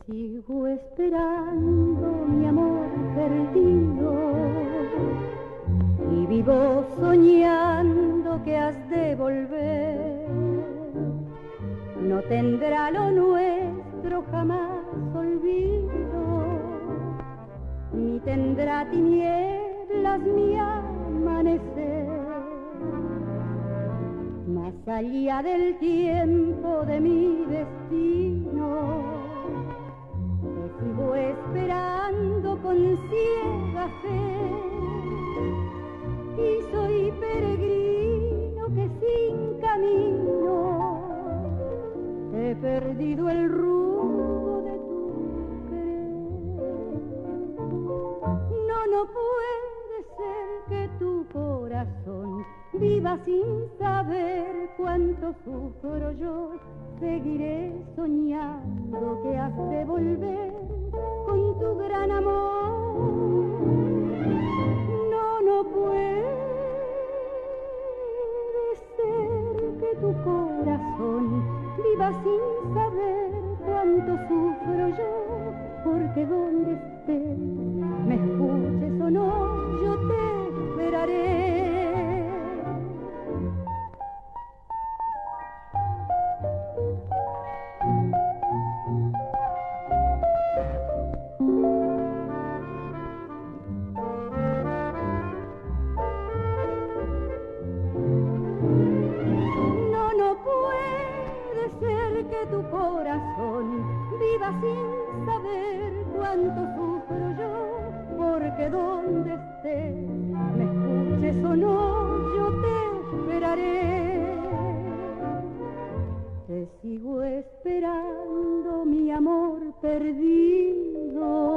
Sigo esperando mi amor perdido y vivo soñando que has de volver. No tendrá lo nuestro jamás olvido, ni tendrá tinieblas mi amanecer. Más allá del tiempo de mi destino, te sigo esperando con ciega fe, y soy peregrino que sin camino he perdido el rumbo de tu querer. No puede ser que tu corazón viva sin saber cuánto sufro yo. Seguiré soñando que has de volver con tu gran amor. No puede ser que tu corazón viva sin saber cuánto sufro yo, porque donde estés, me escuches o no, yo te esperaré. Tu corazón viva sin saber cuánto sufro yo, porque donde estés, me escuches o no, yo te esperaré. Te sigo esperando, mi amor perdido.